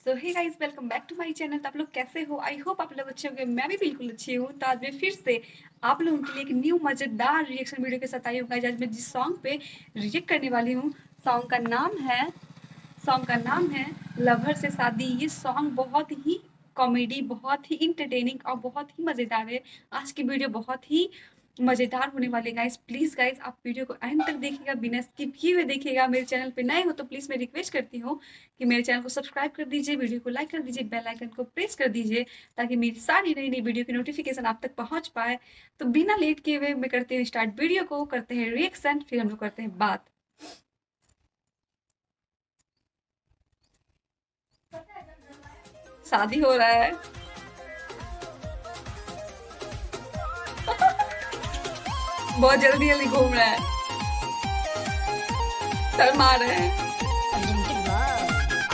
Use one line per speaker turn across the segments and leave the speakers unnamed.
So hey guys, welcome back to my channel. तो आप लोग कैसे हो? आई होप आप लोग अच्छे होंगे। मैं भी बिल्कुल अच्छी हूँ। तो आज मैं फिर से आप लोगों के लिए एक न्यू मज़ेदार रिएक्शन वीडियो के साथ आई हूँ। गाइस, आज मैं जिस सॉन्ग पे रिएक्ट करने वाली हूँ, सॉन्ग का नाम है सॉन्ग का नाम है लवर से शादी। ये सॉन्ग बहुत ही कॉमेडी, बहुत ही इंटरटेनिंग और बहुत ही मज़ेदार है। आज की वीडियो बहुत ही मज़ेदार होने वाली है। गाइस प्लीज़ गाइस, आप वीडियो को एंड तक देखिएगा, बिना स्किप किए हुए देखिएगा। मेरे चैनल पे नए हो तो प्लीज़ मैं रिक्वेस्ट करती हूँ कि मेरे चैनल को सब्सक्राइब कर दीजिए, वीडियो को लाइक कर दीजिए, बेल आइकन को प्रेस कर दीजिए ताकि मेरी सारी नई नई वीडियो की नोटिफिकेशन आप तक पहुँच पाए। तो बिना लेट किए हुए मैं करते हैं स्टार्ट वीडियो को, करते हैं रिएक्शन, फिर हम लोग करते हैं बात। शादी हो रहा है। बहुत जल्दी जल्दी घूम रहा है, शर्मा रहे हैं।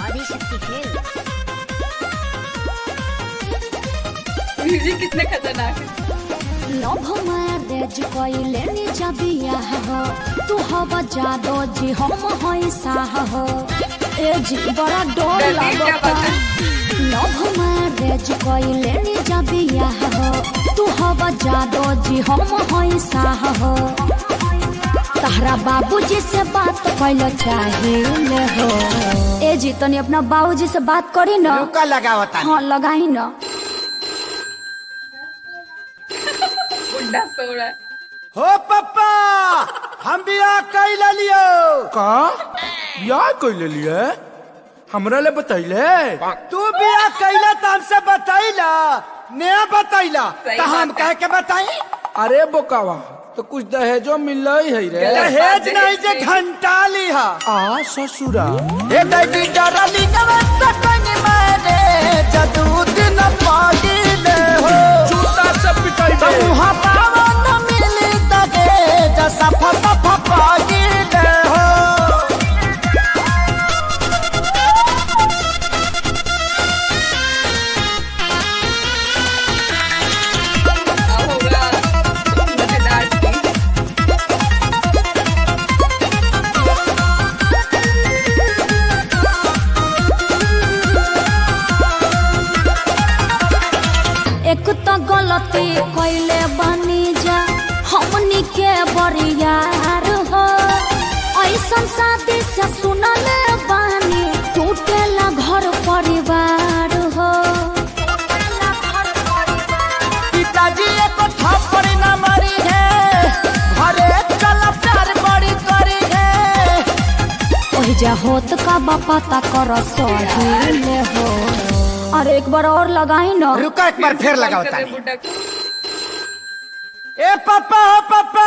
आदिशक्ति खेल।
म्यूजिक कितने खतरनाक है।
लव मैरेज कइले नि जबिया हो तू हवा जादो जी हम होई साह हो ए जी बड़ा डर
दर्दी क्या
लागता।
बात है?
लव मैरेज कइले नि जबिया हो तू हवा जादो जी हम होई साह हो तहरा बाबूजी से बात कइलो चाहिए हो। ए जी तनी अपना बाबूजी से बात करी ना।
रुका लगावता
हाँ लगाई ना।
बुढ़ा सो रहा है।
हो पप्पा हम बियाह कैला लियो
का बियाह कैले लिए हमरा ले बतैले
तू बियाह कैला तो हमसे बतैला नया बतैला
सही
तो हम
बात है।
कह के बताई।
अरे बोकावा तो कुछ दहेजो मिल है रे
दहेज नहीं जे घंटा लिहा
आ ससुरा
ए दैडी डरली नवस्त कनि मारे जदू दिन पागिले हो
जूता से पिटाई दे
मुहा पावन मिली तगे जसा फसा पागिले हो।
होगा मजेदार चीज।
एक तो गलती कइले बनी जा हमनी के बरियार हो ऐसन शादी से सुनले बानी टूटेला घर परिवार हो।
पिताजी एको थप्पड़ न मारी है घरे चल प्यार बड़ी करी है।
ओहि जा होत का पता कर सही हो। अरे एक बार और लगाई ना।
रुका एक बार फिर लगाओ ताली।
बुढ़ा को
ए पापा हो पापा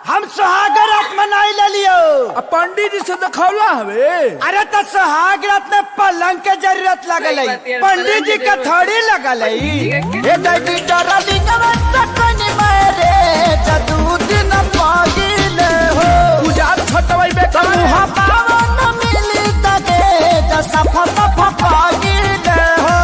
हम सुहाग रात मनाई ले लियो।
आ पंडित जी से दिखौला हवे
अरे तो सुहाग रात में पलंग के जरूरत लगल
सही
है,
बात है,
पंडित जी
पलंग
का
के
थोड़ी लगल है।
ठीक है।
ए दैडी डरली नवस्त कनि मारे जदू दिन पागिले हो
गुजार छटवाई बेकार
मुहा पावन मिली तगे जसा फसा पागिले हो।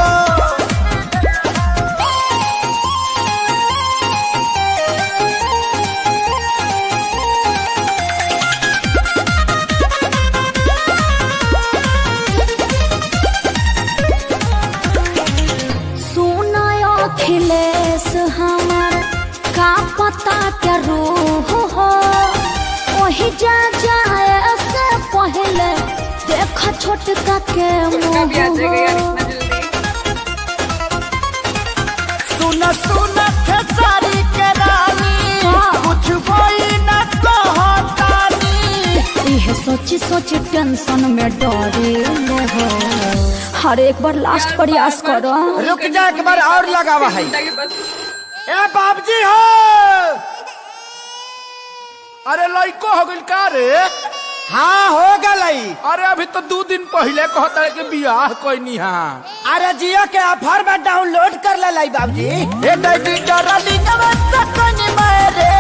सुनायो अखिलेश हमार का पता के रूह हो वही जा जाए से पहले देख छोटका के
छोटका भी आ जाएगा यार
मुँह
इतना जल्दी।
सुन सुन खेसारी के रानी कुछ कोई न कहतानी।
इहे सोची सोची टेंशन में डरे हो। हर एक बार लास्ट
यार,
प्रयास
बार-बार
करो।
फोन
रुक
करके
जा, एक बार और लगावा है।
ताकि बस
ए बाबजी हो
अरे लइको हो गइल का रे
हाँ हो गई।
अरे अभी तो 2 दिन पहले कहता है कि बियाह कोई हां
अरे जियो के ऑफर में डाउनलोड कर ले लाई बाबजी। ए दैडी डरली नवस्त कनि मारे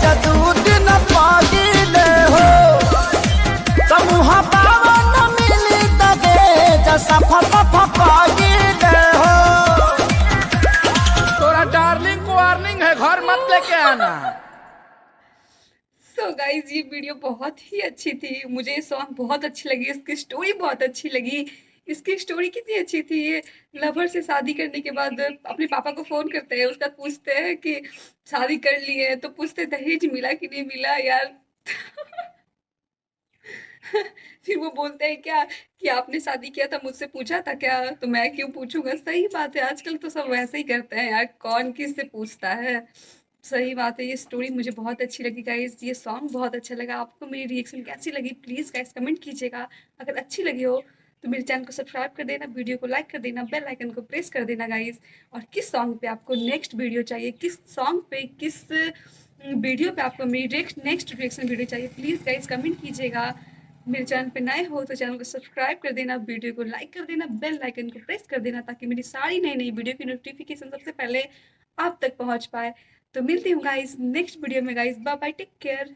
जदू दिन पागिले हो समूह पावन मिली तगे जसा फसा पागिले हो।
तोरा डार्लिंग को वार्निंग है, घर मत लेके आना।
सो गाइज, ये वीडियो बहुत ही अच्छी थी। मुझे ये सॉन्ग बहुत अच्छी लगी, इसकी स्टोरी बहुत अच्छी लगी। इसकी स्टोरी कितनी अच्छी थी। ये लवर से शादी करने के बाद अपने पापा को फोन करते हैं, उसका पूछते हैं कि शादी कर लिए, तो पूछते दहेज मिला कि नहीं मिला यार। फिर वो बोलते हैं क्या कि आपने शादी किया था, मुझसे पूछा था क्या? तो मैं क्यों पूछूंगा। सही बात है, आजकल तो सब वैसे ही करते हैं यार, कौन किससे पूछता है। सही बात है। ये स्टोरी मुझे बहुत अच्छी लगी गाइस, ये सॉन्ग बहुत अच्छा लगा। आपको मेरी रिएक्शन कैसी लगी प्लीज़ गाइस कमेंट कीजिएगा। अगर अच्छी लगी हो तो मेरे चैनल को सब्सक्राइब कर देना, वीडियो को लाइक कर देना, बेल आइकन को प्रेस कर देना गाइस। और किस सॉन्ग पे आपको नेक्स्ट वीडियो चाहिए, किस सॉन्ग पे, किस वीडियो पे आपको मेरी नेक्स्ट रिएक्शन वीडियो चाहिए, प्लीज़ गाइस कमेंट कीजिएगा। मेरे चैनल पे नए हो तो चैनल को सब्सक्राइब कर देना, वीडियो को लाइक कर देना, बेल आइकन को प्रेस कर देना, ताकि मेरी सारी नई नई वीडियो की नोटिफिकेशन सबसे पहले आप तक पहुंच पाए। तो मिलती हूँ गाइस नेक्स्ट वीडियो में guys, bye bye, take care.